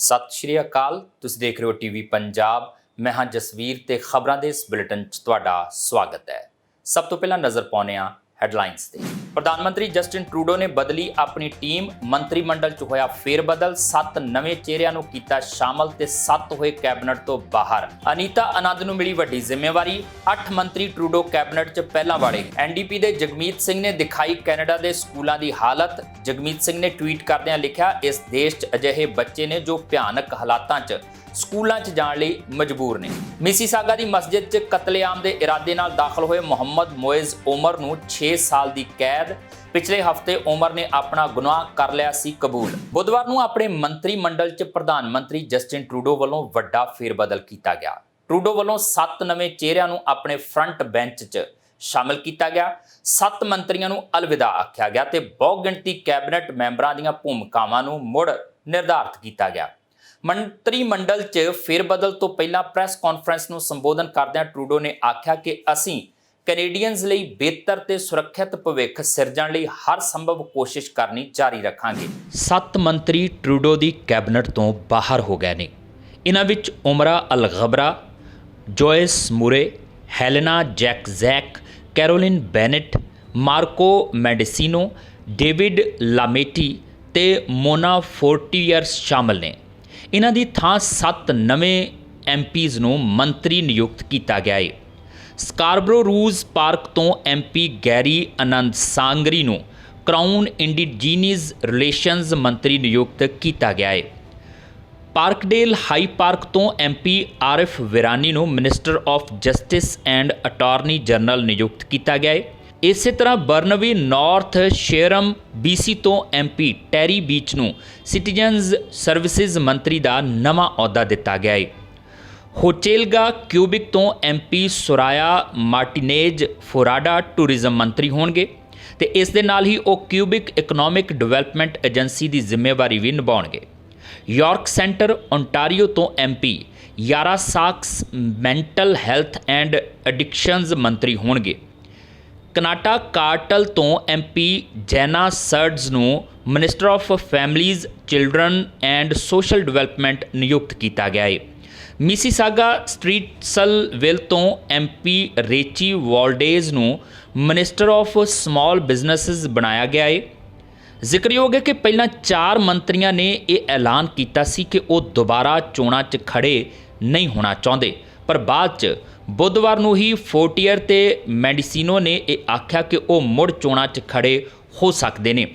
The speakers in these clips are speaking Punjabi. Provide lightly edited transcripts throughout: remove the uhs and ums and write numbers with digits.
ਸਤਿ ਸ਼੍ਰੀ ਅਕਾਲ। ਤੁਸੀਂ ਦੇਖ ਰਹੇ ਹੋ ਟੀਵੀ ਪੰਜਾਬ। ਮੈਂ ਹਾਂ ਜਸਵੀਰ ਤੇ ਖਬਰਾਂ ਦੇ ਇਸ ਬੁਲੇਟਿਨ 'ਚ ਤੁਹਾਡਾ ਸਵਾਗਤ ਹੈ। ਸਭ ਤੋਂ ਪਹਿਲਾਂ ਨਜ਼ਰ ਪਾਉਂਦੇ ਹਾਂ ਹੈਡਲਾਈਨਸ ਤੇ। ਪ੍ਰਧਾਨ ਮੰਤਰੀ ਜਸਟਿਨ ਟਰੂਡੋ ਨੇ ਬਦਲੀ ਆਪਣੀ ਟੀਮ। ਮੰਤਰੀ ਮੰਡਲ 'ਚ ਹੋਇਆ ਫੇਰਬਦਲ। 7 ਨਵੇਂ ਚਿਹਰਿਆਂ ਨੂੰ ਕੀਤਾ ਸ਼ਾਮਲ ਤੇ 7 ਹੋਏ ਕੈਬਨਿਟ ਤੋਂ ਬਾਹਰ। ਅਨੀਤਾ ਆਨੰਦ ਨੂੰ ਮਿਲੀ ਵੱਡੀ ਜ਼ਿੰਮੇਵਾਰੀ। 8 ਮੰਤਰੀ ਟਰੂਡੋ ਕੈਬਨਿਟ 'ਚ ਪਹਿਲਾਂ ਵਾਲੇ। ਐਨਡੀਪੀ ਦੇ ਜਗਮੀਤ ਸਿੰਘ ਨੇ ਦਿਖਾਈ ਕੈਨੇਡਾ ਦੇ ਸਕੂਲਾਂ ਦੀ ਹਾਲਤ। ਜਗਮੀਤ ਸਿੰਘ ਨੇ ਟਵੀਟ ਕਰਦਿਆਂ ਲਿਖਿਆ, ਇਸ ਦੇਸ਼ 'ਚ ਅਜਿਹੇ ਬੱਚੇ ਨੇ ਜੋ ਭਿਆਨਕ ਹਾਲਾਤਾਂ 'ਚ ਸਕੂਲਾਂ 'ਚ ਜਾਣ ਲਈ ਮਜਬੂਰ ਨੇ। ਮਿਸੀਸਾਗਾ ਦੀ ਮਸਜਿਦ 'ਚ ਕਤਲੇਆਮ ਦੇ ਇਰਾਦੇ ਨਾਲ ਦਾਖਲ ਹੋਏ ਮੁਹੰਮਦ ਮੋਇਜ਼ ਉਮਰ ਨੂੰ 6 ਸਾਲ ਦੀ ਕੈਦ। ਪਿਛਲੇ ਹਫ਼ਤੇ ਉਮਰ ਨੇ ਆਪਣਾ ਗੁਨਾਹ ਕਰ ਲਿਆ ਸੀ ਕਬੂਲ। ਬੁੱਧਵਾਰ ਨੂੰ ਆਪਣੇ ਮੰਤਰੀ ਮੰਡਲ 'ਚ ਪ੍ਰਧਾਨ ਮੰਤਰੀ ਜਸਟਿਨ ਟਰੂਡੋ ਵੱਲੋਂ ਵੱਡਾ ਫੇਰਬਦਲ ਕੀਤਾ ਗਿਆ। ਟਰੂਡੋ ਵੱਲੋਂ 7 ਨਵੇਂ ਚਿਹਰਿਆਂ ਨੂੰ ਆਪਣੇ ਫਰੰਟ ਬੈਂਚ 'ਚ ਸ਼ਾਮਲ ਕੀਤਾ ਗਿਆ। 7 ਮੰਤਰੀਆਂ ਨੂੰ ਅਲਵਿਦਾ ਆਖਿਆ ਗਿਆ ਤੇ ਬਹੁਗਿਣਤੀ ਕੈਬਨਿਟ ਮੈਂਬਰਾਂ ਦੀਆਂ ਭੂਮਿਕਾਵਾਂ ਨੂੰ ਮੁੜ ਨਿਰਧਾਰਤ ਕੀਤਾ ਗਿਆ। ਮੰਤਰੀ ਮੰਡਲ 'ਚ ਫੇਰਬਦਲ ਤੋਂ ਪਹਿਲਾਂ ਪ੍ਰੈਸ ਕਾਨਫਰੰਸ ਨੂੰ ਸੰਬੋਧਨ ਕਰਦਿਆਂ ਟਰੂਡੋ ਨੇ ਆਖਿਆ ਕਿ ਅਸੀਂ ਕੈਨੇਡੀਅਨਜ਼ ਲਈ ਬਿਹਤਰ ਤੇ ਸੁਰੱਖਿਅਤ ਭਵਿੱਖ ਸਿਰਜਣ ਲਈ ਹਰ ਸੰਭਵ ਕੋਸ਼ਿਸ਼ ਕਰਨੀ ਜਾਰੀ ਰੱਖਾਂਗੇ। 7 ਮੰਤਰੀ ਟਰੂਡੋ ਦੀ ਕੈਬਨਿਟ ਤੋਂ ਬਾਹਰ ਹੋ ਗਏ ਨੇ। ਇਹਨਾਂ ਵਿੱਚ ਉਮਰਾ ਅਲ-ਗਬਰਾ, ਜੋਇਸ ਮੂਰੇ, ਹੈਲੇਨਾ ਜੈਕ-ਜ਼ੈਕ, ਕੈਰੋਲਿਨ ਬੈਨੇਟ, ਮਾਰਕੋ ਮੈਂਡੇਸੀਨੋ, ਡੇਵਿਡ ਲਾਮੇਟੀ ਤੇ ਮੋਨਾ ਫੋਰਟੀਅਰਸ ਸ਼ਾਮਲ ਨੇ। ਇਹਨਾਂ ਦੀ ਥਾਂ 7 ਨਵੇਂ ਐਮਪੀਜ਼ ਨੂੰ ਮੰਤਰੀ ਨਿਯੁਕਤ ਕੀਤਾ ਗਿਆ ਹੈ। ਸਕਾਰਬਰੋ ਰੂਜ਼ ਪਾਰਕ ਤੋਂ ਐਮਪੀ ਗੈਰੀ ਆਨੰਦ ਸਾਂਗਰੀ ਨੂੰ ਕਰਾਊਨ ਇੰਡੀਜੀਨਸ ਰਿਲੇਸ਼ਨਜ਼ ਮੰਤਰੀ ਨਿਯੁਕਤ ਕੀਤਾ ਗਿਆ ਹੈ। ਪਾਰਕਡੇਲ ਹਾਈ ਪਾਰਕ ਤੋਂ ਐਮਪੀ ਆਰਿਫ ਵਿਰਾਨੀ ਨੂੰ minister of justice and attorney general ਨਿਯੁਕਤ ਕੀਤਾ ਗਿਆ ਹੈ। ਇਸੇ ਤਰ੍ਹਾਂ ਬਰਨਵੀ ਨਾਰਥ ਸ਼ੇਰਮ BC ਤੋਂ ਐਮਪੀ ਟੈਰੀ ਬੀਚ ਨੂੰ ਸਿਟੀਜ਼ਨਜ਼ ਸਰਵਿਸਿਜ਼ ਮੰਤਰੀ ਦਾ ਨਵਾਂ ਅਹੁਦਾ ਦਿੱਤਾ ਗਿਆ ਹੈ। ਹੋਚੇਲਗਾ ਕਿਊਬਿਕ ਤੋਂ ਐਮਪੀ ਸੁਰਾਇਆ ਮਾਰਟੀਨੇਜ ਫੋਰਾਡਾ ਟੂਰਿਜ਼ਮ ਮੰਤਰੀ ਹੋਣਗੇ ਤੇ ਇਸ ਦੇ ਨਾਲ ਹੀ ਉਹ ਕਿਊਬਿਕ ਇਕਨੋਮਿਕ ਡਿਵੈਲਪਮੈਂਟ ਏਜੰਸੀ ਦੀ ਜ਼ਿੰਮੇਵਾਰੀ ਵੀ ਨਿਭਾਉਣਗੇ। ਯਾਰਕ ਸੈਂਟਰ ਓਨਟਾਰੀਓ ਤੋਂ ਐਮਪੀ ਯਾਰਾ ਸਾਕਸ ਮੈਂਟਲ ਹੈਲਥ ਐਂਡ ਐਡਿਕਸ਼ਨਜ਼ ਮੰਤਰੀ ਹੋਣਗੇ। ਕਨਾਟਾ ਕਾਰਟਲ ਤੋਂ ਐਮਪੀ ਜੈਨਾ ਸਰਡਜ਼ ਨੂੰ minister of families children and social development ਨਿਯੁਕਤ ਕੀਤਾ ਗਿਆ ਹੈ। ਮਿਸੀਸਾਗਾ ਸਟ੍ਰੀਟਸਲਵਿਲ ਤੋਂ ਐਮਪੀ ਰੇਚੀ ਵਾਲਡੇਜ਼ ਨੂੰ ਮਿਨਿਸਟਰ ਆਫ ਸਮਾਲ ਬਿਜ਼ਨੈਸਿਜ਼ ਬਣਾਇਆ ਗਿਆ ਹੈ। ਜ਼ਿਕਰਯੋਗ ਹੈ ਕਿ ਪਹਿਲਾਂ 4 ਮੰਤਰੀਆਂ ਨੇ ਇਹ ਐਲਾਨ ਕੀਤਾ ਸੀ ਕਿ ਉਹ ਦੁਬਾਰਾ ਚੋਣਾਂ 'ਚ ਖੜੇ ਨਹੀਂ ਹੋਣਾ ਚਾਹੁੰਦੇ, ਪਰ ਬਾਅਦ 'ਚ ਬੁੱਧਵਾਰ ਨੂੰ ਹੀ ਫੋਰਟੀਅਰ ਤੇ ਮੈਂਡੀਸੀਨੋ ਨੇ ਇਹ ਆਖਿਆ ਕਿ ਉਹ ਮੁੜ ਚੋਣਾਂ 'ਚ ਖੜੇ ਹੋ ਸਕਦੇ ਨੇ।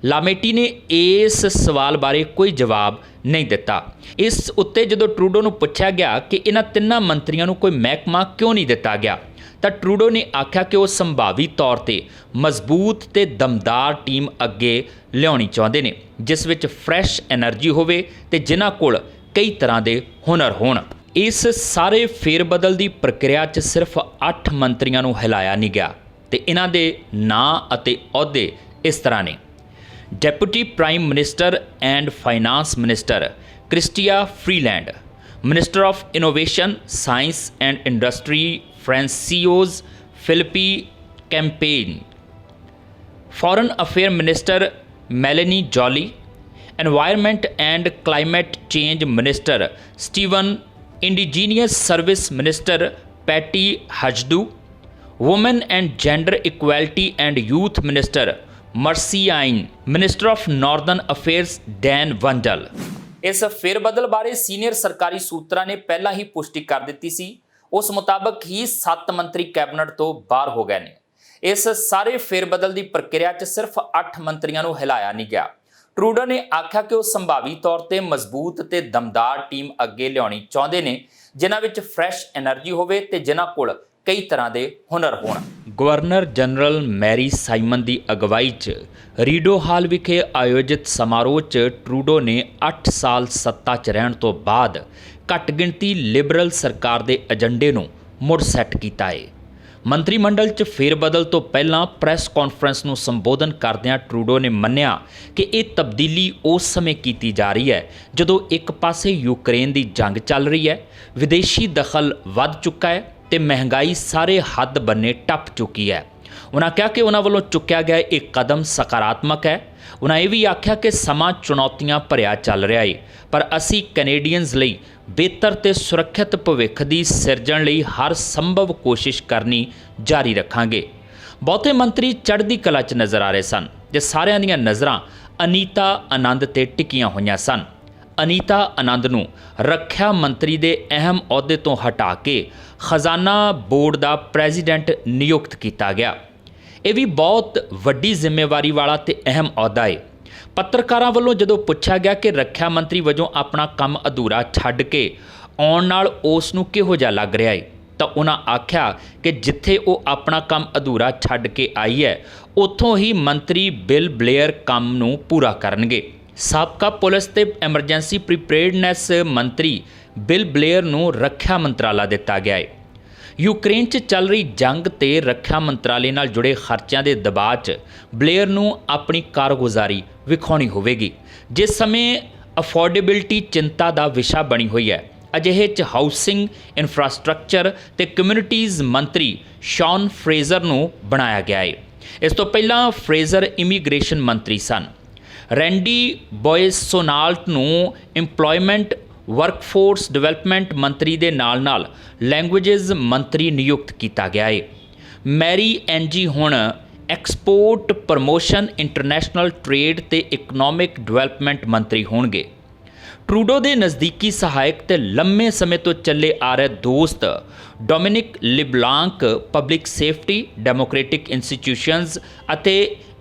ਲਾਮੇਟੀ ਨੇ ਇਸ ਸਵਾਲ ਬਾਰੇ ਕੋਈ ਜਵਾਬ ਨਹੀਂ ਦਿੱਤਾ। ਇਸ ਉੱਤੇ ਜਦੋਂ ਟਰੂਡੋ ਨੂੰ ਪੁੱਛਿਆ ਗਿਆ ਕਿ ਇਹਨਾਂ 3 ਮੰਤਰੀਆਂ ਨੂੰ ਕੋਈ ਮਹਿਕਮਾ ਕਿਉਂ ਨਹੀਂ ਦਿੱਤਾ ਗਿਆ ਤਾਂ ਟਰੂਡੋ ਨੇ ਆਖਿਆ ਕਿ ਉਹ ਸੰਭਾਵੀ ਤੌਰ ਤੇ ਮਜ਼ਬੂਤ ਤੇ ਦਮਦਾਰ ਟੀਮ ਅੱਗੇ ਲਿਆਉਣੀ ਚਾਹੁੰਦੇ ਨੇ, ਜਿਸ ਵਿੱਚ ਫਰੈਸ਼ ਐਨਰਜੀ ਹੋਵੇ ਤੇ ਜਿਨ੍ਹਾਂ ਕੋਲ ਕਈ ਤਰ੍ਹਾਂ ਦੇ ਹੁਨਰ ਹੋਣ। ਇਸ ਸਾਰੇ ਫੇਰਬਦਲ ਦੀ ਪ੍ਰਕਿਰਿਆ 'ਚ ਸਿਰਫ 8 ਮੰਤਰੀਆਂ ਨੂੰ ਹਿਲਾਇਆ ਨਹੀਂ ਗਿਆ ਤੇ ਇਹਨਾਂ ਦੇ ਨਾਂ ਅਤੇ ਅਹੁਦੇ ਇਸ ਤਰ੍ਹਾਂ ਨੇ। Deputy prime minister and finance minister Chrystia Freeland, minister of innovation science and industry Francois Philippe Champagne, foreign affair minister Melanie Joly, environment and climate change minister Steven, indigenous service minister Patty Hajdu, woman and gender equality and youth minister Marci Ien, minister of northern affairs Dan Vandal. ਇਸ ਫੇਰਬਦਲ ਬਾਰੇ ਸੀਨੀਅਰ ਸਰਕਾਰੀ ਸੂਤਰਾਂ ਨੇ ਪਹਿਲਾਂ ਹੀ ਪੁਸ਼ਟੀ ਕਰ ਦਿੱਤੀ ਸੀ। ਉਸ ਮੁਤਾਬਕ ਹੀ 7 ਮੰਤਰੀ ਕੈਬਨਿਟ ਤੋਂ ਬਾਹਰ ਹੋ ਗਏ ਨੇ। ਇਸ ਸਾਰੇ ਫੇਰਬਦਲ ਦੀ ਪ੍ਰਕਿਰਿਆ 'ਚ ਸਿਰਫ 8 ਮੰਤਰੀਆਂ ਨੂੰ ਹਿਲਾਇਆ ਨਹੀਂ ਗਿਆ। ਟਰੂਡੋ ਨੇ ਆਖਿਆ ਕਿ ਉਹ ਸੰਭਾਵੀ ਤੌਰ ਤੇ ਮਜ਼ਬੂਤ ਤੇ ਦਮਦਾਰ ਟੀਮ ਅੱਗੇ ਲਿਆਉਣੀ ਚਾਹੁੰਦੇ ਨੇ, ਜਿਨ੍ਹਾਂ ਵਿੱਚ ਫਰੈਸ਼ ਐਨਰਜੀ ਹੋਵੇ ਤੇ ਜਿਨ੍ਹਾਂ ਕੋਲ ਕਈ ਤਰ੍ਹਾਂ ਦੇ ਹੁਨਰ ਹੋਣ। ਗਵਰਨਰ ਜਨਰਲ ਮੈਰੀ ਸਾਈਮਨ ਦੀ ਅਗਵਾਈ 'ਚ ਰੀਡੋ ਹਾਲ ਵਿਖੇ ਆਯੋਜਿਤ ਸਮਾਰੋਹ 'ਚ ਟਰੂਡੋ ਨੇ 8 ਸਾਲ ਸੱਤਾ 'ਚ ਰਹਿਣ ਤੋਂ ਬਾਅਦ ਘੱਟ ਗਿਣਤੀ ਲਿਬਰਲ ਸਰਕਾਰ ਦੇ ਏਜੰਡੇ ਨੂੰ ਮੁੜ ਸੈੱਟ ਕੀਤਾ ਹੈ। ਮੰਤਰੀ ਮੰਡਲ 'ਚ ਫੇਰਬਦਲ ਤੋਂ ਪਹਿਲਾਂ ਪ੍ਰੈਸ ਕਾਨਫਰੰਸ ਨੂੰ ਸੰਬੋਧਨ ਕਰਦਿਆਂ ਟਰੂਡੋ ਨੇ ਮੰਨਿਆ ਕਿ ਇਹ ਤਬਦੀਲੀ ਉਸ ਸਮੇਂ ਕੀਤੀ ਜਾ ਰਹੀ ਹੈ ਜਦੋਂ ਇੱਕ ਪਾਸੇ ਯੂਕਰੇਨ ਦੀ ਜੰਗ ਚੱਲ ਰਹੀ ਹੈ, ਵਿਦੇਸ਼ੀ ਦਖਲ ਵੱਧ ਚੁੱਕਾ ਹੈ ਤੇ ਮਹਿੰਗਾਈ ਸਾਰੇ ਹੱਦ ਬੰਨੇ ਟੱਪ ਚੁੱਕੀ ਹੈ। उन्होंने कहा कि उन्होंने वालों चुक्या गया एक कदम सकारात्मक है। उन्होंने ये भी आख्या कि समा चुनौतियां भरिया चल रहा है, पर असी कैनेडियंस लई बेहतर ते सुरक्षित भविख की सिरजण लई हर संभव कोशिश करनी जारी रखांगे। बहुते मंत्री चढ़दी कला च नज़र आ रहे सन ते सारियां दीयां नज़रां अनीता आनंद ते टिकीआं होईयां सन। अनीता आनंद नूं रख्या मंत्री दे अहम अहुदे तो हटा के खजाना बोर्ड का प्रेजिडेंट नियुक्त किया गया। ये भी बहुत वड्डी जिम्मेवारी वाला ते अहम अहुदा है। पत्रकारां वल्लों जदों पुछा गया कि रख्या मंत्री वजों अपना काम अधूरा छड्ड के आउण नाल उस नूं किहो जिहा लग रहा है, तो उन्हां आख्या कि जिथे वो अपना काम अधूरा छड्ड के आई है उत्थों ही मंत्री बिल ब्लेयर काम नूं पूरा करनगे। साबका पुलिस ते एमरजेंसी प्रीपेयर्डनैस मंत्री बिल ब्लेयर नूं रख्या मंत्राला दिता गया है। यूक्रेन च चल रही जंग ते रख्या मंत्रालय नाल जुड़े खर्चों के दबाव च ब्लेयर नूं अपनी कारगुजारी विखाउणी होवेगी। जिस समय अफोर्डेबिलिटी चिंता का विषय बनी हुई है, अजिहे च हाउसिंग इंफ्रास्ट्रक्चर ते कम्यूनिटीज़ मंत्री शॉन फ्रेजर नूं बनाया गया है। इस तो पहला फ्रेजर इमीग्रेशन मंत्री सन। रैंडी बॉयसोनाल्ट नूं इंपलॉयमेंट वर्कफोर्स डिवेलपमेंट मंत्री दे नाल लैंग्वेजेस मंत्री नियुक्त किया गया है। मैरी एनजी हुण एक्सपोर्ट प्रमोशन इंटरनेशनल ट्रेड ते इकनॉमिक डिवेलपमेंट मंत्री होणगे। ट्रूडो दे नज़दीकी सहायक ते लंबे समय तो चले आ रहे दोस्त Dominic LeBlanc public safety, democratic institutions अते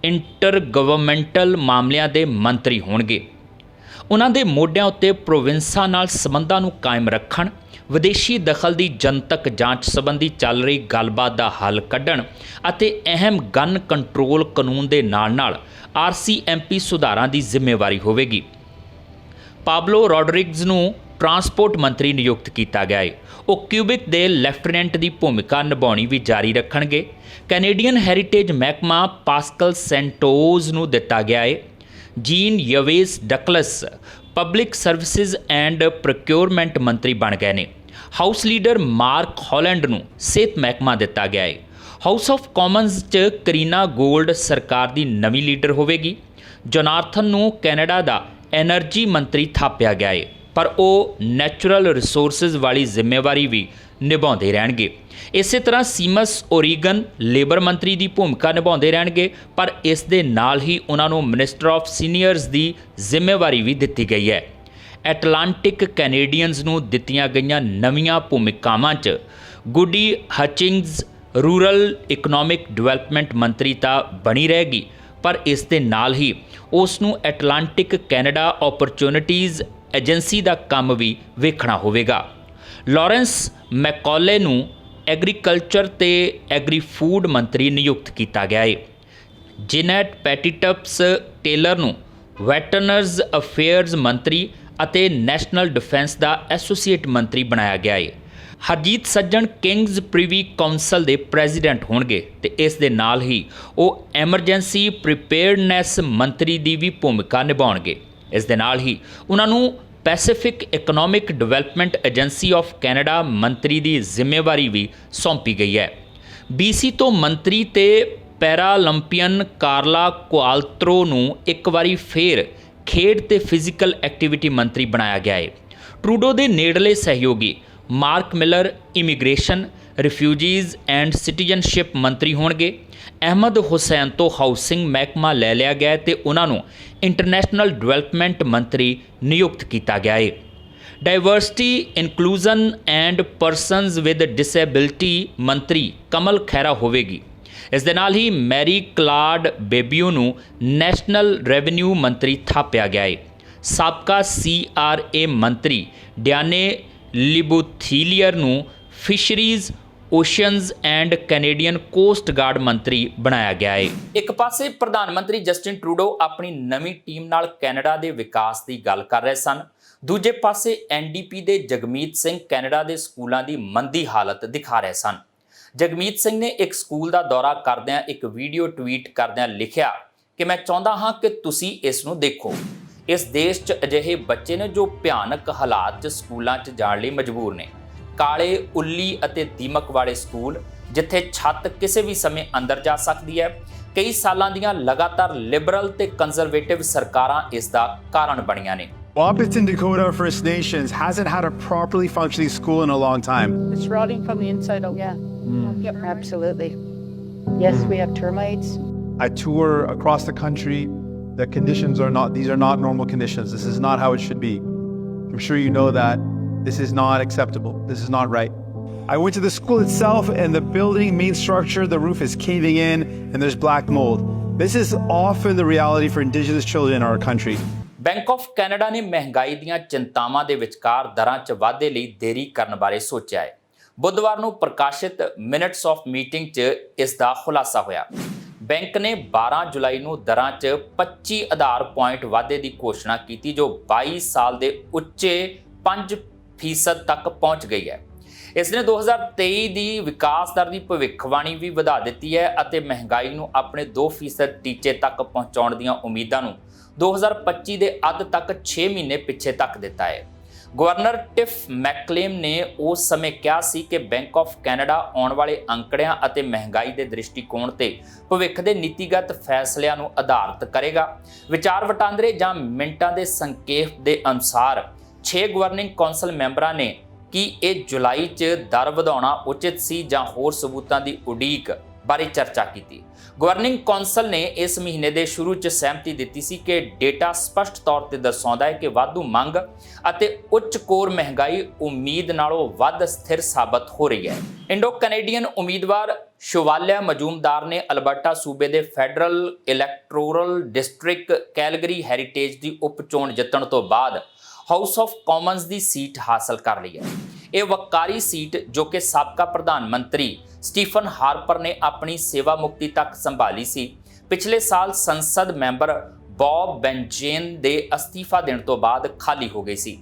इंटर गवर्नमेंटल मामलों के मंत्री होणगे। उन्हां दे मोढियां उत्ते प्रोविंसां नाल संबंधां नूं कायम रखण, विदेशी दखल की जनतक जांच संबंधी चल रही गलबात का हल कढ़ण अते अहम गन कंट्रोल कानून के नाल RCMP सुधारां की जिम्मेवारी होवेगी। पाब्लो रॉड्रिग्स नूं ट्रांसपोर्ट मंत्री नियुक्त किया गया है। वो क्यूबिक दे लैफ्टिनेंट की भूमिका निभाउणी भी जारी रखणगे। कैनेडियन हैरीटेज महकमा पास्कल सेंटोज नूं दिता गया है। Jean Yves Duclos public services and procurement मंत्री बन गए ने। हाउस लीडर मार्क हॉलैंड नूं सेहत महकमा दिता गया है। हाउस ऑफ कॉमन्स च करीना गोल्ड सरकार की नवी लीडर होवेगी। जोनाथन नूं कैनेडा का एनर्जी मंत्री थापिया गया है, पर वो नैचुरल रिसोर्सिज वाली जिम्मेवारी भी निभाते रहणगे। इस तरह सीमस ओरीगन लेबर मंत्री की भूमिका निभाते रहणगे, पर इस दे नाल ही उन्होंने मिनिस्टर ऑफ सीनियर्स की जिम्मेवारी भी दी गई है। एटलांटिक कैनेडियंस नूं दित्तियां गईयां नवीं भूमिकावां च गुडी हचिंग्स रूरल इकनॉमिक डिवेलपमेंट मंत्री तां बनी रहेगी, पर इस दे नाल ही उसनूं एटलांटिक कैनेडा अपॉर्चुनिटीज़ एजेंसी का काम भी वेखना होवेगा। लॉरेंस मैकॉले नूं एग्रीकल्चर ते एग्री फूड मंत्री नियुक्त किया गया है। जिनेट पैटिटप्स टेलर नूं वैटरनर्स अफेयर्स मंत्री अते नैशनल डिफेंस का एसोसीएट मंत्री बनाया गया है। हरजीत सज्जन किंग्स प्रीवी काउंसल के प्रेजिडेंट होणगे ते इस दे नाल ही वो एमरजेंसी प्रीपेयर्डनैस मंत्री की भी भूमिका निभाउणगे। इस दे नाल ही उन्होंने Pacific economic development agency of Canada मंत्री की जिम्मेवारी भी सौंपी गई है। BC तो मंत्री ते पैरालंपियन कार्ला कुआल्त्रो नूं एक बारी फिर खेड ते फिजिकल एक्टिविटी मंत्री बनाया गया है। ट्रूडो के नेड़ले सहयोगी mark Miller immigration, refugees and citizenship मंत्री होणगे। अहमद हुसैन तो हाउसिंग महकमा ले लिया गया ते उन्होंने इंटरनेशनल डिवेलपमेंट मंत्री नियुक्त किया गया है। Diversity inclusion and persons with disability मंत्री कमल खैरा होवेगी। इस दे नाल ही मैरी क्लाड बेबियो नूं नैशनल रेवन्यू मंत्री थापिया गया है। साबका CRA मंत्री डियाने लिबुथीलियर नूं fisheries oceans and Canadian coast guard मंत्री बनाया गया है। एक पासे प्रधानमंत्री जस्टिन ट्रूडो अपनी नवीं टीम नाल कैनेडा के विकास की गल कर रहे सन। दूजे पासे NDP के जगमीत सिंह कैनेडा के स्कूलों की मंदी हालत दिखा रहे सन। जगमीत सिंह ने एक स्कूल का दौरा करदिआं एक वीडियो ट्वीट करदिआं लिखिया कि मैं चाहुंदा हां कि तुसीं इस नूं देखो। इस देश च अजिहे बच्चे ने जो भयानक हालात च स्कूलों च जाण लई मजबूर ने। काले, उल्ली अते दीमक वाले स्कूल, ਜਿੱਥੇ ਛੱਤ ਕਿਸੇ ਵੀ ਸਮੇਂ ਅੰਦਰ ਜਾ ਸਕਦੀ ਹੈ। ਕਈ ਸਾਲਾਂ ਦੀਆਂ ਲਗਾਤਾਰ ਲਿਬਰਲ ਤੇ ਕੰਜ਼ਰਵੇਟਿਵ ਸਰਕਾਰਾਂ ਇਸ ਦਾ ਕਾਰਨ ਬਣੀਆਂ ਨੇ। Wapitan Dakota First Nations hasn't had a properly functioning school in a long time. It's rotting from the inside out. Yeah. Yep, absolutely. Yes, we have termites. I tour across the country. These are not normal conditions. This is not how it should be. I'm sure you know that. This is not acceptable. This is not right. I went to the school itself and the building, main structure, the roof is caving in and there's black mold. This is often the reality for Indigenous children in our country. Bank of Canada ਨੇ ਮਹਿੰਗਾਈ ਦੀਆਂ ਚਿੰਤਾਵਾਂ ਦੇ ਵਿਚਕਾਰ ਦਰਾਂ 'ਚ ਵਾਧੇ ਲਈ ਦੇਰੀ ਕਰਨ ਬਾਰੇ ਸੋਚਿਆ ਹੈ। ਬੁੱਧਵਾਰ ਨੂੰ ਪ੍ਰਕਾਸ਼ਿਤ ਮਿੰਟਸ ਆਫ ਮੀਟਿੰਗ 'ਚ ਇਸ ਦਾ ਖੁਲਾਸਾ ਹੋਇਆ। ਬੈਂਕ ਨੇ 12 ਜੁਲਾਈ ਨੂੰ ਦਰਾਂ 'ਚ 25 ਆਧਾਰ ਪੁਆਇੰਟ ਵਾਧੇ ਦੀ ਘੋਸ਼ਣਾ ਕੀਤੀ, ਜੋ 22 ਸਾਲ ਦੇ ਉੱਚੇ 5% ਤੱਕ ਪਹੁੰਚ ਗਈ ਹੈ। ਇਸ ਨੇ 2023 ਦੀ ਵਿਕਾਸ ਦਰ ਦੀ ਭਵਿੱਖਬਾਣੀ ਵੀ ਵਧਾ ਦਿੱਤੀ ਹੈ ਅਤੇ ਮਹਿੰਗਾਈ ਨੂੰ ਆਪਣੇ 2% ਟੀਚੇ ਤੱਕ ਪਹੁੰਚਾਉਣ ਦੀਆਂ ਉਮੀਦਾਂ ਨੂੰ 2025 ਦੇ ਅੱਧ ਤੱਕ 6 ਮਹੀਨੇ ਪਿੱਛੇ ਤੱਕ ਦਿੱਤਾ ਹੈ। ਗਵਰਨਰ ਟਿਫ ਮੈਕਲੇਮ ਨੇ ਉਸ ਸਮੇਂ ਕਿਹਾ ਸੀ ਕਿ ਬੈਂਕ ਆਫ ਕੈਨੇਡਾ ਆਉਣ ਵਾਲੇ ਅੰਕੜਿਆਂ ਅਤੇ ਮਹਿੰਗਾਈ ਦੇ ਦ੍ਰਿਸ਼ਟੀਕੋਣ ਤੇ ਭਵਿੱਖ ਦੇ ਨੀਤੀਗਤ ਫੈਸਲਿਆਂ ਨੂੰ ਆਧਾਰਿਤ ਕਰੇਗਾ। ਵਿਚਾਰ ਵਟਾਂਦਰੇ ਜਾਂ ਮਿੰਟਾਂ ਦੇ ਸੰਖੇਪ ਦੇ ਅਨੁਸਾਰ 6 ਗਵਰਨਿੰਗ ਕੌਂਸਲ ਮੈਂਬਰਾਂ ਨੇ ਕਿ ਇਹ ਜੁਲਾਈ 'ਚ ਦਰ ਵਧਾਉਣਾ ਉਚਿਤ ਸੀ ਜਾਂ ਹੋਰ ਸਬੂਤਾਂ ਦੀ ਉਡੀਕ ਬਾਰੇ ਚਰਚਾ ਕੀਤੀ। ਗਵਰਨਿੰਗ ਕੌਂਸਲ ਨੇ ਇਸ ਮਹੀਨੇ ਦੇ ਸ਼ੁਰੂ 'ਚ ਸਹਿਮਤੀ ਦਿੱਤੀ ਸੀ ਕਿ ਡੇਟਾ ਸਪਸ਼ਟ ਤੌਰ ਤੇ ਦਰਸਾਉਂਦਾ ਹੈ ਕਿ ਵਾਧੂ ਮੰਗ ਅਤੇ ਉੱਚ ਕੋਰ ਮਹਿੰਗਾਈ ਉਮੀਦ ਨਾਲੋਂ ਵੱਧ ਸਥਿਰ ਸਾਬਤ ਹੋ ਰਹੀ ਹੈ। ਇੰਡੋ ਕੈਨੇਡੀਅਨ ਉਮੀਦਵਾਰ ਸ਼ਿਵਾਲਿਆ ਮਜੂਮਦਾਰ ਨੇ ਅਲਬਰਟਾ ਸੂਬੇ ਦੇ federal electoral district Calgary heritage ਦੀ ਉਪ ਚੋਣ ਜਿੱਤਣ ਤੋਂ ਬਾਅਦ house of Commons the seat ਹਾਸਲ ਕਰ ਲਈ ਹੈ। ਇਹ ਵੱਕਾਰੀ ਸੀਟ ਜੋ ਕਿ ਸਾਬਕਾ ਪ੍ਰਧਾਨ ਮੰਤਰੀ ਸਟੀਫਨ ਹਾਰਪਰ ਨੇ ਆਪਣੀ ਸੇਵਾ ਮੁਕਤੀ ਤੱਕ ਸੰਭਾਲੀ ਸੀ, ਪਿਛਲੇ ਸਾਲ ਸੰਸਦ ਮੈਂਬਰ ਬੌਬ ਬੈਂਜੇਨ ਦੇ ਅਸਤੀਫਾ ਦੇਣ ਤੋਂ ਬਾਅਦ ਖਾਲੀ ਹੋ ਗਈ ਸੀ।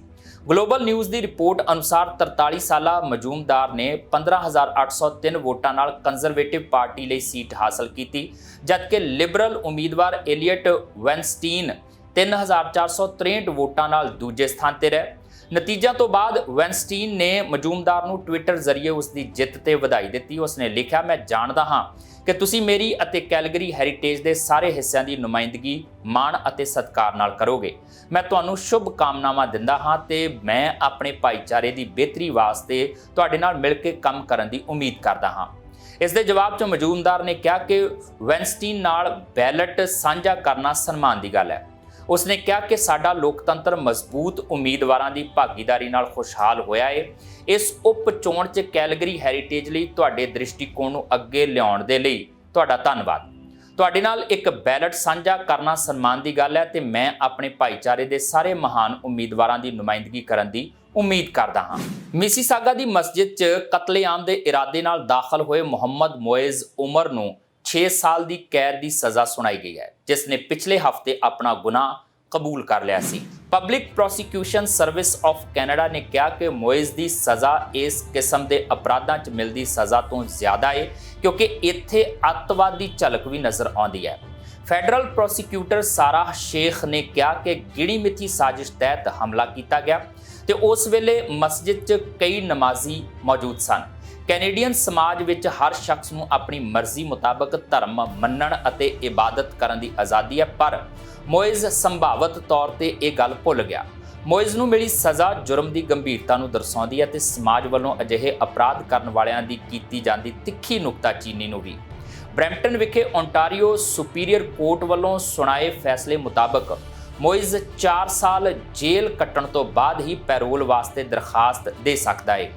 ਗਲੋਬਲ ਨਿਊਜ਼ ਦੀ ਰਿਪੋਰਟ ਅਨੁਸਾਰ 43 ਸਾਲਾ ਮਜੂਮਦਾਰ ਨੇ 15,803 ਵੋਟਾਂ ਨਾਲ ਕੰਜ਼ਰਵੇਟਿਵ ਪਾਰਟੀ ਲਈ ਸੀਟ ਹਾਸਲ ਕੀਤੀ, ਜਦਕਿ ਲਿਬਰਲ ਉਮੀਦਵਾਰ ਏਲੀਅਟ ਵੈਨਸਟੀਨ 3,463 ਵੋਟਾਂ ਨਾਲ ਦੂਜੇ ਸਥਾਨ ਤੇ ਰਹੇ। ਨਤੀਜਿਆਂ ਤੋਂ ਬਾਅਦ ਵੈਨਸਟੀਨ ਨੇ ਮਜੂਮਦਾਰ ਨੂੰ ਟਵਿੱਟਰ ਜ਼ਰੀਏ ਉਸ ਦੀ ਜਿੱਤ ਤੇ ਵਧਾਈ ਦਿੱਤੀ। ਉਸਨੇ ਲਿਖਿਆ, ਮੈਂ ਜਾਣਦਾ ਹਾਂ ਕਿ ਤੁਸੀਂ ਮੇਰੀ ਅਤੇ ਕੈਲਗਰੀ ਹੈਰੀਟੇਜ ਦੇ ਸਾਰੇ ਹਿੱਸਿਆਂ ਦੀ ਨੁਮਾਇੰਦਗੀ ਮਾਣ ਅਤੇ ਸਤਿਕਾਰ ਨਾਲ ਕਰੋਗੇ। ਮੈਂ ਤੁਹਾਨੂੰ ਸ਼ੁਭ ਕਾਮਨਾਵਾਂ ਦਿੰਦਾ ਹਾਂ ਤੇ ਮੈਂ ਆਪਣੇ ਭਾਈਚਾਰੇ ਦੀ ਬਿਹਤਰੀ ਵਾਸਤੇ ਤੁਹਾਡੇ ਨਾਲ ਮਿਲ ਕੇ ਕੰਮ ਕਰਨ ਦੀ ਉਮੀਦ ਕਰਦਾ ਹਾਂ। ਇਸ ਦੇ ਜਵਾਬ 'ਚ ਮਜੂਮਦਾਰ ਨੇ ਕਿਹਾ ਕਿ ਵੈਨਸਟੀਨ ਨਾਲ ਬੈਲਟ ਸਾਂਝਾ ਕਰਨਾ ਸਨਮਾਨ ਦੀ ਗੱਲ ਹੈ। ਉਸਨੇ ਕਿਹਾ ਕਿ ਸਾਡਾ ਲੋਕਤੰਤਰ ਮਜ਼ਬੂਤ ਉਮੀਦਵਾਰਾਂ ਦੀ ਭਾਗੀਦਾਰੀ ਨਾਲ ਖੁਸ਼ਹਾਲ ਹੋਇਆ ਹੈ। ਇਸ ਉਪ ਚੋਣ 'ਚ ਕੈਲਗਰੀ ਹੈਰੀਟੇਜ ਲਈ ਤੁਹਾਡੇ ਦ੍ਰਿਸ਼ਟੀਕੋਣ ਨੂੰ ਅੱਗੇ ਲਿਆਉਣ ਦੇ ਲਈ ਤੁਹਾਡਾ ਧੰਨਵਾਦ। ਤੁਹਾਡੇ ਨਾਲ ਇੱਕ ਬੈਲਟ ਸਾਂਝਾ ਕਰਨਾ ਸਨਮਾਨ ਦੀ ਗੱਲ ਹੈ ਤੇ ਮੈਂ ਆਪਣੇ ਭਾਈਚਾਰੇ ਦੇ ਸਾਰੇ ਮਹਾਨ ਉਮੀਦਵਾਰਾਂ ਦੀ ਨੁਮਾਇੰਦਗੀ ਕਰਨ ਦੀ ਉਮੀਦ ਕਰਦਾ ਹਾਂ। ਮਿਸੀਸਾਗਾ ਦੀ ਮਸਜਿਦ 'ਚ ਕਤਲੇਆਮ ਦੇ ਇਰਾਦੇ ਨਾਲ ਦਾਖਲ ਹੋਏ ਮੁਹੰਮਦ ਮੋਇਜ਼ ਉਮਰ ਨੂੰ 6 ਸਾਲ ਦੀ ਕੈਦ ਦੀ ਸਜ਼ਾ ਸੁਣਾਈ ਗਈ ਹੈ, ਜਿਸ ਨੇ ਪਿਛਲੇ ਹਫ਼ਤੇ ਆਪਣਾ ਗੁਨਾਹ ਕਬੂਲ ਕਰ ਲਿਆ ਸੀ। Public prosecution service of Canada ਨੇ ਕਿਹਾ ਕਿ ਮੋਇਜ਼ ਦੀ ਸਜ਼ਾ ਇਸ ਕਿਸਮ ਦੇ ਅਪਰਾਧਾਂ 'ਚ ਮਿਲਦੀ ਸਜ਼ਾ ਤੋਂ ਜ਼ਿਆਦਾ ਹੈ, ਕਿਉਂਕਿ ਇੱਥੇ ਅੱਤਵਾਦ ਦੀ ਝਲਕ ਵੀ ਨਜ਼ਰ ਆਉਂਦੀ ਹੈ। ਫੈਡਰਲ ਪ੍ਰੋਸੀਕਿਊਟਰ ਸਾਰਾਹ ਸ਼ੇਖ ਨੇ ਕਿਹਾ ਕਿ ਗਿਣੀ ਮਿਥੀ ਸਾਜ਼ਿਸ਼ ਤਹਿਤ ਹਮਲਾ ਕੀਤਾ ਗਿਆ ਤੇ ਉਸ ਵੇਲੇ ਮਸਜਿਦ 'ਚ ਕਈ ਨਮਾਜ਼ੀ ਮੌਜੂਦ ਸਨ। ਕੈਨੇਡੀਅਨ ਸਮਾਜ ਵਿੱਚ ਹਰ ਸ਼ਖਸ ਨੂੰ ਆਪਣੀ ਮਰਜ਼ੀ ਮੁਤਾਬਕ ਧਰਮ ਮੰਨਣ ਅਤੇ ਇਬਾਦਤ ਕਰਨ ਦੀ ਆਜ਼ਾਦੀ ਹੈ, ਪਰ ਮੋਇਜ਼ ਸੰਭਾਵਤ ਤੌਰ ਤੇ ਇਹ ਗੱਲ ਭੁੱਲ ਗਿਆ। ਮੋਇਜ਼ ਨੂੰ ਮਿਲੀ ਸਜ਼ਾ ਜੁਰਮ ਦੀ ਗੰਭੀਰਤਾ ਨੂੰ ਦਰਸਾਉਂਦੀ ਹੈ ਤੇ ਸਮਾਜ ਵੱਲੋਂ ਅਜਿਹੇ ਅਪਰਾਧ ਕਰਨ ਵਾਲਿਆਂ ਦੀ ਕੀਤੀ ਜਾਂਦੀ ਤਿੱਖੀ ਨੁਕਤਾਚੀਨੀ ਨੂੰ ਵੀ। ਬਰੈਂਪਟਨ ਵਿਖੇ ਓਨਟਾਰੀਓ ਸੁਪੀਰੀਅਰ ਕੋਰਟ ਵੱਲੋਂ ਸੁਣਾਏ ਫੈਸਲੇ ਮੁਤਾਬਕ ਮੋਇਜ਼ 4 ਸਾਲ ਜੇਲ੍ਹ ਕੱਟਣ ਤੋਂ ਬਾਅਦ ਹੀ ਪੈਰੋਲ ਵਾਸਤੇ ਦਰਖਾਸਤ ਦੇ ਸਕਦਾ ਹੈ।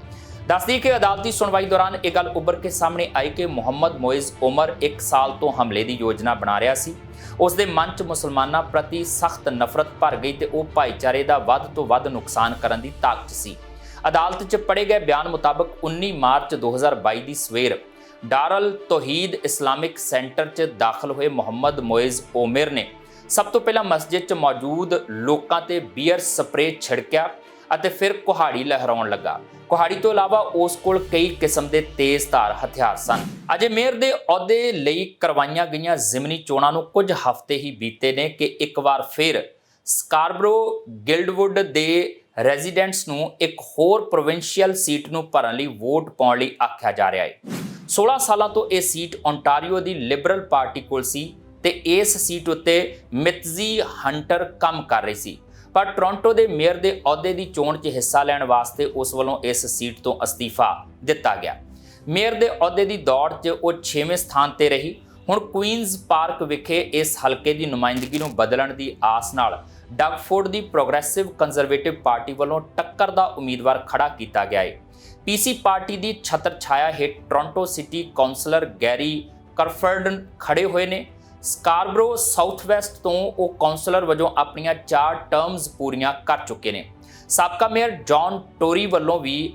ਦੱਸਦੀ ਕਿ ਅਦਾਲਤੀ ਸੁਣਵਾਈ ਦੌਰਾਨ ਇਹ ਗੱਲ ਉੱਭਰ ਕੇ ਸਾਹਮਣੇ ਆਈ ਕਿ ਮੁਹੰਮਦ ਮੋਇਜ਼ ਉਮਰ 1 ਸਾਲ ਤੋਂ ਹਮਲੇ ਦੀ ਯੋਜਨਾ ਬਣਾ ਰਿਹਾ ਸੀ। ਉਸ ਦੇ ਮਨ 'ਚ ਮੁਸਲਮਾਨਾਂ ਪ੍ਰਤੀ ਸਖਤ ਨਫ਼ਰਤ ਭਰ ਗਈ ਤੇ ਉਹ ਭਾਈਚਾਰੇ ਦਾ ਵੱਧ ਤੋਂ ਵੱਧ ਨੁਕਸਾਨ ਕਰਨ ਦੀ ਤਾਕ 'ਚ ਸੀ। ਅਦਾਲਤ 'ਚ ਪੜ੍ਹੇ ਗਏ ਬਿਆਨ ਮੁਤਾਬਕ 19 ਮਾਰਚ 2022 ਦੀ ਸਵੇਰ ਡਾਰਲ ਤੋਹੀਦ ਇਸਲਾਮਿਕ ਸੈਂਟਰ 'ਚ ਦਾਖਲ ਹੋਏ ਮੁਹੰਮਦ ਮੋਇਜ਼ ਉਮਰ ਨੇ ਸਭ ਤੋਂ ਪਹਿਲਾਂ ਮਸਜਿਦ 'ਚ ਮੌਜੂਦ ਲੋਕਾਂ ਤੇ ਬੀਅਰ ਸਪਰੇਅ ਛਿੜਕਿਆ ਅਤੇ ਫਿਰ ਕੁਹਾੜੀ ਲਹਿਰਾਉਣ ਲੱਗਾ। ਕੁਹਾੜੀ ਤੋਂ ਇਲਾਵਾ ਉਸ ਕੋਲ ਕਈ ਕਿਸਮ ਦੇ ਤੇਜ਼ਧਾਰ ਹਥਿਆਰ ਸਨ। ਅਜੇ ਮੇਅਰ ਦੇ ਅਹੁਦੇ ਲਈ ਕਰਵਾਈਆਂ ਗਈਆਂ ਜ਼ਿਮਨੀ ਚੋਣਾਂ ਨੂੰ ਕੁਝ ਹਫ਼ਤੇ ਹੀ ਬੀਤੇ ਨੇ ਕਿ ਇੱਕ ਵਾਰ ਫਿਰ ਸਕਾਰਬਰੋ ਗਿਲਡਵੁੱਡ ਦੇ ਰੈਜ਼ੀਡੈਂਟਸ ਨੂੰ ਇੱਕ ਹੋਰ ਪ੍ਰੋਵਿੰਸ਼ੀਅਲ ਸੀਟ ਨੂੰ ਭਰਨ ਲਈ ਵੋਟ ਪਾਉਣ ਲਈ ਆਖਿਆ ਜਾ ਰਿਹਾ ਹੈ। 16 ਸਾਲਾਂ ਤੋਂ ਇਹ ਸੀਟ ਓਨਟਾਰੀਓ ਦੀ ਲਿਬਰਲ ਪਾਰਟੀ ਕੋਲ ਸੀ ਤੇ ਇਸ ਸੀਟ ਉੱਤੇ ਮਿਤਜ਼ੀ ਹੰਟਰ ਕੰਮ ਕਰ ਰਹੀ ਸੀ, ਪਰ ਟੋਰਾਂਟੋ ਦੇ ਮੇਅਰ ਦੇ ਅਹੁਦੇ ਦੀ ਚੋਣ 'ਚ ਹਿੱਸਾ ਲੈਣ ਵਾਸਤੇ ਉਸ ਵੱਲੋਂ ਇਸ ਸੀਟ ਤੋਂ ਅਸਤੀਫਾ ਦਿੱਤਾ ਗਿਆ। ਮੇਅਰ ਦੇ ਅਹੁਦੇ ਦੀ ਦੌੜ 'ਚ ਉਹ 6ਵੇਂ ਸਥਾਨ ਤੇ ਰਹੀ। ਹੁਣ ਕੁਈਨਜ਼ ਪਾਰਕ ਵਿਖੇ ਇਸ ਹਲਕੇ ਦੀ ਨੁਮਾਇੰਦਗੀ ਨੂੰ ਬਦਲਣ ਦੀ ਆਸ ਨਾਲ ਡਗਫੋਰਡ ਦੀ ਪ੍ਰੋਗਰੈਸਿਵ ਕੰਜ਼ਰਵੇਟਿਵ ਪਾਰਟੀ ਵੱਲੋਂ ਟੱਕਰ ਦਾ ਉਮੀਦਵਾਰ ਖੜਾ ਕੀਤਾ ਗਿਆ ਹੈ। ਪੀਸੀ ਪਾਰਟੀ ਦੀ ਛਤਰ ਛਾਇਆ ਹੇਠ ਟੋਰਾਂਟੋ ਸਿਟੀ ਕਾਉਂਸਲਰ ਗੈਰੀ ਕਰਫਰਡ ਖੜੇ ਹੋਏ ਨੇ। ਸਕਾਰਬਰੋ ਸਾਊਥ ਵੈਸਟ ਤੋਂ ਉਹ ਕਾਉਂਸਲਰ ਵਜੋਂ ਆਪਣੀਆਂ 4 ਟਰਮਸ ਪੂਰੀਆਂ ਕਰ ਚੁੱਕੇ ਨੇ। ਸਾਬਕਾ ਮੇਅਰ ਜੌਨ ਟੋਰੀ ਵੱਲੋਂ ਵੀ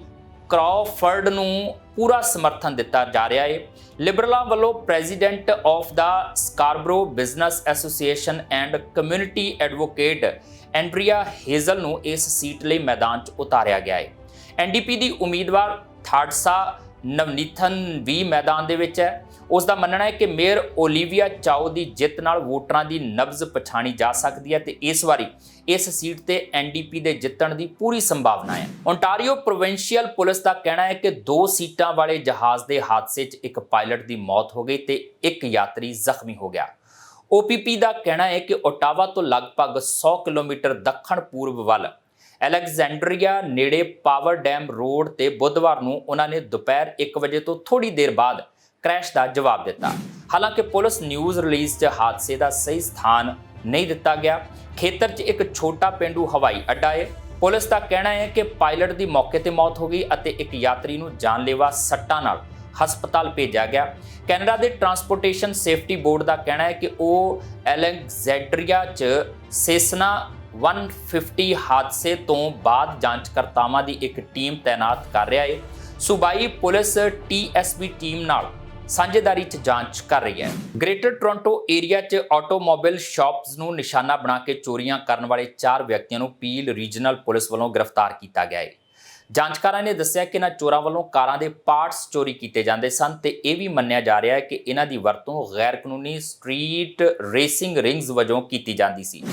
ਕਰਾਫਰਡ ਨੂੰ ਪੂਰਾ ਸਮਰਥਨ ਦਿੱਤਾ ਜਾ ਰਿਹਾ ਹੈ। ਲਿਬਰਲਾਂ ਵੱਲੋਂ ਪ੍ਰੈਜ਼ੀਡੈਂਟ ਆਫ ਦਾ Scarborough business association and community advocate Andrea Hazel ਨੂੰ ਇਸ ਸੀਟ ਲਈ ਮੈਦਾਨ 'ਚ ਉਤਾਰਿਆ ਗਿਆ ਹੈ। ਐਨਡੀਪੀ ਦੀ ਉਮੀਦਵਾਰ ਥਾਡਸਾ ਨਵਨੀਥਨ ਵੀ ਮੈਦਾਨ ਦੇ ਵਿੱਚ ਹੈ। ਉਸ ਦਾ ਮੰਨਣਾ ਹੈ ਕਿ ਮੇਅਰ ਓਲੀਵੀਆ ਚਾਓ ਦੀ ਜਿੱਤ ਨਾਲ ਵੋਟਰਾਂ ਦੀ ਨਬਜ਼ ਪਛਾਣੀ ਜਾ ਸਕਦੀ ਹੈ ਤੇ ਇਸ ਵਾਰੀ ਇਸ ਸੀਟ ਤੇ ਐਨਡੀਪੀ ਦੇ ਜਿੱਤਣ ਦੀ ਪੂਰੀ ਸੰਭਾਵਨਾ ਹੈ। ਓਨਟਾਰੀਓ ਪ੍ਰੋਵਿੰਸ਼ੀਅਲ ਪੁਲਿਸ ਦਾ ਕਹਿਣਾ ਹੈ ਕਿ 2 ਸੀਟਾਂ ਵਾਲੇ ਜਹਾਜ਼ ਦੇ ਹਾਦਸੇ 'ਚ ਇੱਕ ਪਾਇਲਟ ਦੀ ਮੌਤ ਹੋ ਗਈ ਤੇ ਇੱਕ ਯਾਤਰੀ ਜ਼ਖਮੀ ਹੋ ਗਿਆ। ਓਪੀਪੀ ਦਾ ਕਹਿਣਾ ਹੈ ਕਿ ਓਟਾਵਾ ਤੋਂ ਲਗਭਗ 100 ਕਿਲੋਮੀਟਰ ਦੱਖਣ ਪੂਰਬ ਵੱਲ ਅਲੈਗਜ਼ੈਂਡਰੀਆ ਨੇੜੇ ਪਾਵਰ ਡੈਮ ਰੋਡ ਤੇ ਬੁੱਧਵਾਰ ਨੂੰ ਉਹਨਾਂ ਨੇ ਦੁਪਹਿਰ 1 ਵਜੇ ਤੋਂ ਥੋੜੀ ਦੇਰ ਬਾਅਦ ਕ੍ਰੈਸ਼ ਦਾ ਜਵਾਬ ਦਿੱਤਾ। ਹਾਲਾਂਕਿ ਪੁਲਿਸ ਨਿਊਜ਼ ਰਿਲੀਜ਼ 'ਚ ਹਾਦਸੇ ਦਾ ਸਹੀ ਸਥਾਨ ਨਹੀਂ ਦਿੱਤਾ ਗਿਆ। ਖੇਤਰ 'ਚ ਇੱਕ ਛੋਟਾ ਪੇਂਡੂ ਹਵਾਈ ਅੱਡਾ ਹੈ। ਪੁਲਿਸ ਦਾ ਕਹਿਣਾ ਹੈ ਕਿ ਪਾਇਲਟ ਦੀ ਮੌਕੇ ਤੇ ਮੌਤ ਹੋ ਗਈ ਅਤੇ ਇੱਕ ਯਾਤਰੀ ਨੂੰ ਜਾਨਲੇਵਾ ਸੱਟਾਂ ਨਾਲ ਹਸਪਤਾਲ ਭੇਜਿਆ ਗਿਆ। ਕੈਨੇਡਾ ਦੇ ਟਰਾਂਸਪੋਰਟੇਸ਼ਨ ਸੇਫਟੀ ਬੋਰਡ ਦਾ ਕਹਿਣਾ ਹੈ ਕਿ ਉਹ ਅਲੈਗਜ਼ੈਂਡਰੀਆ 'ਚ ਸੈਸਨਾ 150 ਹਾਦਸੇ ਤੋਂ ਬਾਅਦ ਜਾਂਚਕਰਤਾਵਾਂ ਦੀ ਇੱਕ ਟੀਮ ਤਾਇਨਾਤ ਕਰ ਰਿਹਾ ਹੈ। ਸੂਬਾਈ ਪੁਲਿਸ TSB ਟੀਮ ਨਾਲ ਸਾਂਝੇਦਾਰੀ 'ਚ ਜਾਂਚ ਕਰ ਰਹੀ ਹੈ। ਗ੍ਰੇਟਰ ਟੋਰਾਂਟੋ ਏਰੀਆ 'ਚ ਆਟੋਮੋਬਾਈਲ ਸ਼ਾਪਸ ਨੂੰ ਨਿਸ਼ਾਨਾ ਬਣਾ ਕੇ ਚੋਰੀਆਂ ਕਰਨ ਵਾਲੇ 4 ਵਿਅਕਤੀਆਂ ਨੂੰ ਪੀਲ ਰੀਜਨਲ ਪੁਲਿਸ ਵੱਲੋਂ ਗ੍ਰਿਫਤਾਰ ਕੀਤਾ ਗਿਆ ਹੈ। ਜਾਂਚਕਾਰਾਂ ਨੇ ਦੱਸਿਆ ਕਿ ਇਹਨਾਂ ਚੋਰਾਂ ਵੱਲੋਂ ਕਾਰਾਂ ਦੇ ਪਾਰਟਸ ਚੋਰੀ ਕੀਤੇ ਜਾਂਦੇ ਸਨ ਤੇ ਇਹ ਵੀ ਮੰਨਿਆ ਜਾ ਰਿਹਾ ਹੈ ਕਿ ਇਹਨਾਂ ਦੀ ਵਰਤੋਂ ਗੈਰ ਕਾਨੂੰਨੀ ਸਟਰੀਟ ਰੇਸਿੰਗ ਰਿੰਗਸ ਵਜੋਂ ਕੀਤੀ ਜਾਂਦੀ ਸੀ।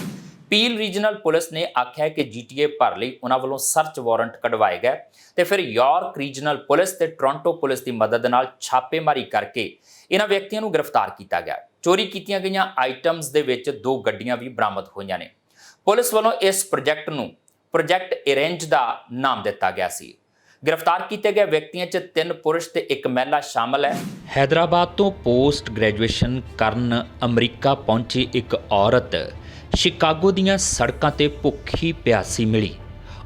ਪੀਲ ਰੀਜਨਲ ਪੁਲਿਸ ਨੇ ਆਖਿਆ ਕਿ GTA ਭਰ ਲਈ ਉਹਨਾਂ ਵੱਲੋਂ ਸਰਚ ਵਾਰੰਟ ਕਢਵਾਏ ਗਏ ਤੇ ਫਿਰ ਯਾਰਕ ਰੀਜਨਲ ਪੁਲਿਸ ਤੇ ਟੋਰਾਂਟੋ ਪੁਲਿਸ ਦੀ ਮਦਦ ਨਾਲ ਛਾਪੇਮਾਰੀ ਕਰਕੇ ਇਹਨਾਂ ਵਿਅਕਤੀਆਂ ਨੂੰ ਗ੍ਰਿਫਤਾਰ ਕੀਤਾ ਗਿਆ। ਚੋਰੀ ਕੀਤੀਆਂ ਗਈਆਂ ਆਈਟਮਸ ਦੇ ਵਿੱਚ 2 ਗੱਡੀਆਂ ਵੀ ਬਰਾਮਦ ਹੋਈਆਂ ਨੇ। ਪੁਲਿਸ ਵੱਲੋਂ ਇਸ ਪ੍ਰੋਜੈਕਟ ਨੂੰ ਪ੍ਰੋਜੈਕਟ ਅਰੇਂਜ ਦਾ ਨਾਮ ਦਿੱਤਾ ਗਿਆ ਸੀ। ਗ੍ਰਿਫਤਾਰ ਕੀਤੇ ਗਏ ਵਿਅਕਤੀਆਂ 'ਚ 3 ਪੁਰਸ਼ ਤੇ 1 ਮਹਿਲਾ ਸ਼ਾਮਲ ਹੈ। ਹੈਦਰਾਬਾਦ ਤੋਂ ਪੋਸਟ ਗ੍ਰੈਜੂਏਸ਼ਨ ਕਰਨ ਅਮਰੀਕਾ ਪਹੁੰਚੀ ਇੱਕ ਔਰਤ ਸ਼ਿਕਾਗੋ ਦੀਆਂ ਸੜਕਾਂ ਤੇ ਭੁੱਖੀ ਪਿਆਸੀ ਮਿਲੀ।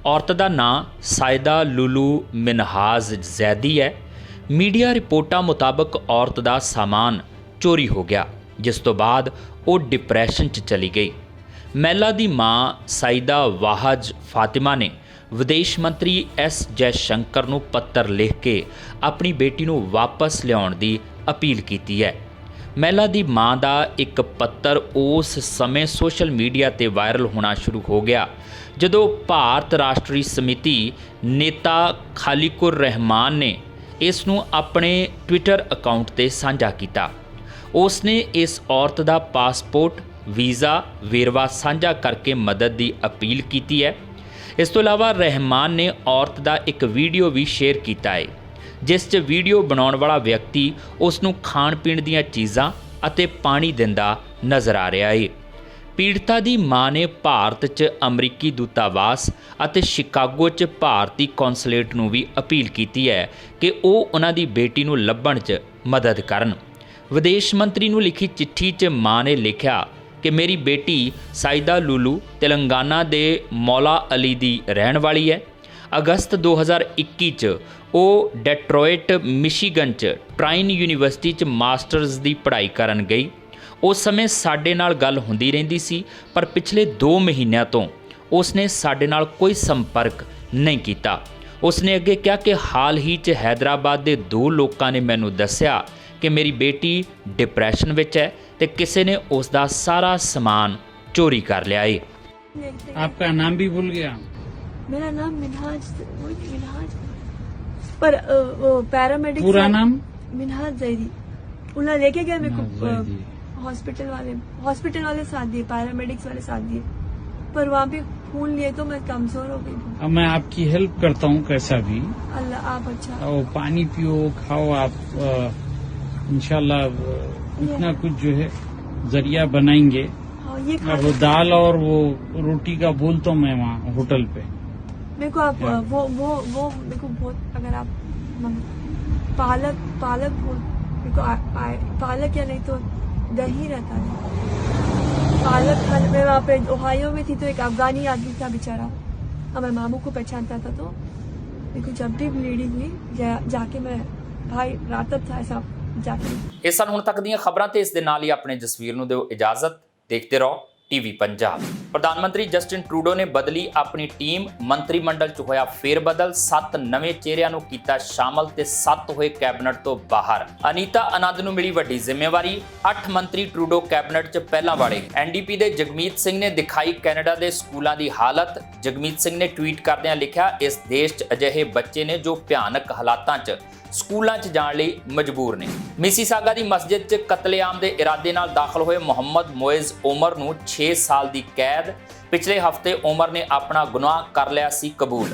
ਔਰਤ ਦਾ ਨਾਂ ਸਾਇਦਾ ਲੂਲੂ ਮਿਨਹਾਜ਼ ਜ਼ੈਦੀ ਹੈ। ਮੀਡੀਆ ਰਿਪੋਰਟਾਂ ਮੁਤਾਬਕ ਔਰਤ ਦਾ ਸਾਮਾਨ ਚੋਰੀ ਹੋ ਗਿਆ, ਜਿਸ ਤੋਂ ਬਾਅਦ ਉਹ ਡਿਪਰੈਸ਼ਨ 'ਚ ਚਲੀ ਗਈ। ਮਹਿਲਾ ਦੀ ਮਾਂ ਸਾਇਦਾ ਵਾਹਜ ਫਾਤਿਮਾ ਨੇ ਵਿਦੇਸ਼ ਮੰਤਰੀ S ਜੈਸ਼ੰਕਰ ਨੂੰ ਪੱਤਰ ਲਿਖ ਕੇ ਆਪਣੀ ਬੇਟੀ ਨੂੰ ਵਾਪਸ ਲਿਆਉਣ ਦੀ ਅਪੀਲ ਕੀਤੀ ਹੈ। ਮਹਿਲਾ ਦੀ ਮਾਂ ਦਾ ਇੱਕ ਪੱਤਰ ਉਸ ਸਮੇਂ ਸੋਸ਼ਲ ਮੀਡੀਆ ਤੇ ਵਾਇਰਲ ਹੋਣਾ ਸ਼ੁਰੂ ਹੋ ਗਿਆ ਜਦੋਂ ਭਾਰਤ ਰਾਸ਼ਟਰੀ ਸਮਿਤੀ ਨੇਤਾ ਖਾਲਿਕੁਰ ਰਹਿਮਾਨ ਨੇ ਇਸ ਨੂੰ ਆਪਣੇ ਟਵਿੱਟਰ ਅਕਾਊਂਟ ਤੇ ਸਾਂਝਾ ਕੀਤਾ। ਉਸ ਨੇ ਇਸ ਔਰਤ ਦਾ ਪਾਸਪੋਰਟ ਵੀਜ਼ਾ ਵੇਰਵਾ ਸਾਂਝਾ ਕਰਕੇ ਮਦਦ ਦੀ ਅਪੀਲ ਕੀਤੀ ਹੈ। ਇਸ ਤੋਂ ਇਲਾਵਾ ਰਹਿਮਾਨ ਨੇ ਔਰਤ ਦਾ ਇੱਕ ਵੀਡੀਓ ਵੀ ਸ਼ੇਅਰ ਕੀਤਾ ਹੈ ਜਿਸ 'ਚ ਵੀਡੀਓ ਬਣਾਉਣ ਵਾਲਾ ਵਿਅਕਤੀ ਉਸ ਨੂੰ ਖਾਣ ਪੀਣ ਦੀਆਂ ਚੀਜ਼ਾਂ ਅਤੇ ਪਾਣੀ ਦਿੰਦਾ ਨਜ਼ਰ ਆ ਰਿਹਾ ਹੈ। ਪੀੜਤਾ ਦੀ ਮਾਂ ਨੇ ਭਾਰਤ 'ਚ ਅਮਰੀਕੀ ਦੂਤਾਵਾਸ ਅਤੇ ਸ਼ਿਕਾਗੋ 'ਚ ਭਾਰਤੀ ਕੌਂਸਲੇਟ ਨੂੰ ਵੀ ਅਪੀਲ ਕੀਤੀ ਹੈ ਕਿ ਉਹ ਉਹਨਾਂ ਦੀ ਬੇਟੀ ਨੂੰ ਲੱਭਣ 'ਚ ਮਦਦ ਕਰਨ। ਵਿਦੇਸ਼ ਮੰਤਰੀ ਨੂੰ ਲਿਖੀ ਚਿੱਠੀ 'ਚ ਮਾਂ ਨੇ ਲਿਖਿਆ ਕਿ ਮੇਰੀ ਬੇਟੀ ਸਾਇਦਾ ਲੂਲੂ ਤੇਲੰਗਾਨਾ ਦੇ ਮੌਲਾ ਅਲੀ ਦੀ ਰਹਿਣ ਵਾਲੀ ਹੈ। ਅਗਸਤ 2021 'ਚ ਉਹ ਡੈਟਰੋਇਟ ਮਿਸ਼ੀਗਨ 'ਚ ਟਰਾਈਨ ਯੂਨੀਵਰਸਿਟੀ 'ਚ ਮਾਸਟਰਸ ਦੀ ਪੜ੍ਹਾਈ ਕਰਨ ਗਈ। ਉਸ ਸਮੇਂ ਸਾਡੇ ਨਾਲ ਗੱਲ ਹੁੰਦੀ ਰਹਿੰਦੀ ਸੀ, ਪਰ ਪਿਛਲੇ 2 ਮਹੀਨਿਆਂ ਤੋਂ ਉਸਨੇ ਸਾਡੇ ਨਾਲ ਕੋਈ ਸੰਪਰਕ ਨਹੀਂ ਕੀਤਾ। ਉਸਨੇ ਅੱਗੇ ਕਿਹਾ ਕਿ ਹਾਲ ਹੀ 'ਚ ਹੈਦਰਾਬਾਦ ਦੇ 2 ਲੋਕਾਂ ਨੇ ਮੈਨੂੰ ਦੱਸਿਆ ਕਿ ਮੇਰੀ ਬੇਟੀ ਡਿਪਰੈਸ਼ਨ ਵਿੱਚ ਹੈ ਤੇ ਕਿਸੇ ਨੇ ਉਸ ਦਾ ਸਾਰਾ ਸਮਾਨ ਚੋਰੀ ਕਰ ਲਿਆ ਹੈ। आपका नाम भी भूल गया। मेरा नाम मिनहाज पर वो पैरामेडिक पूरा नाम मिनहाज जैदी। उन्हें लेके गए मेरे को हॉस्पिटल वाले साथ दिए, पैरामेडिक्स वाले साथ दिए, पर वहाँ पे खून लिए तो मैं कमजोर हो गई। अब मैं आपकी हेल्प करता हूँ कैसा भी। अल्लाह आप अच्छा। पानी पियो, खाओ, आप इंशाल्लाह इतना कुछ जो है जरिया बनाएंगे। हाँ, ये अब वो दाल और वो रोटी का बोल तो मैं वहाँ होटल पे मेरे को आप वो मेरे को बहुत, अगर आप पालक बोल मेरे को पालक या नहीं तो दही रहता है पालक खाने। मैं वहाँ पे ओहायो में थी तो एक अफगानी आदमी था बेचारा, और मैं मामू को पहचानता था, तो मेरे को जब भी ब्लीडिंग हुई जाके मैं भाई रातब था ऐसा जाके। ਇਹ ਸਨ ਹੁਣ ਤੱਕ ਦੀਆਂ ਖਬਰਾਂ ਤੇ ਇਸ ਦੇ ਨਾਲ ਹੀ ਆਪਣੇ ਜਸਵੀਰ ਨੂੰ ਦਿਓ ਇਜਾਜ਼ਤ। ਦੇਖਦੇ ਰਹੋ ਟੀਵੀ ਪੰਜਾਬ। ਪ੍ਰਧਾਨ ਮੰਤਰੀ ਜਸਟਿਨ ਟਰੂਡੋ ਨੇ ਬਦਲੀ ਆਪਣੀ ਟੀਮ, ਮੰਤਰੀ ਮੰਡਲ 'ਚ ਹੋਇਆ ਫੇਰਬਦਲ, 7 ਨਵੇਂ ਚਿਹਰਿਆਂ ਨੂੰ ਕੀਤਾ ਸ਼ਾਮਲ ਤੇ 7 ਹੋਏ ਕੈਬਨਿਟ ਤੋਂ ਬਾਹਰ। ਅਨੀਤਾ ਆਨੰਦ ਨੂੰ ਮਿਲੀ ਵੱਡੀ ਜ਼ਿੰਮੇਵਾਰੀ। 8 ਮੰਤਰੀ ਟਰੂਡੋ ਕੈਬਨਿਟ 'ਚ ਪਹਿਲਾਂ ਵਾਲੇ। ਐਨਡੀਪੀ ਦੇ ਜਗਮੀਤ ਸਿੰਘ ਨੇ ਦਿਖਾਈ ਕੈਨੇਡਾ ਦੇ ਸਕੂਲਾਂ ਦੀ ਹਾਲਤ। ਜਗਮੀਤ ਸਿੰਘ ਨੇ ਟਵੀਟ ਕਰਦਿਆਂ ਲਿਖਿਆ, ਇਸ ਦੇਸ਼ 'ਚ ਅਜਿਹੇ ਬੱਚੇ ਨੇ ਜੋ ਭਿਆਨਕ ਹਾਲਾਤਾਂ 'ਚ ਸਕੂਲਾਂ 'ਚ ਜਾਣ ਲਈ ਮਜਬੂਰ ਨੇ। ਮਿਸੀਸਾਗਾ ਦੀ ਮਸਜਿਦ 'ਚ ਕਤਲੇਆਮ ਦੇ ਇਰਾਦੇ ਨਾਲ ਦਾਖਲ ਹੋਏ ਮੁਹੰਮਦ ਮੋਇਜ਼ ਉਮਰ ਨੂੰ 6 ਸਾਲ ਦੀ ਕੈਦ। ਪਿਛਲੇ ਹਫ਼ਤੇ ਉਮਰ ਨੇ ਆਪਣਾ ਗੁਨਾਹ ਕਰ ਲਿਆ ਸੀ ਕਬੂਲ।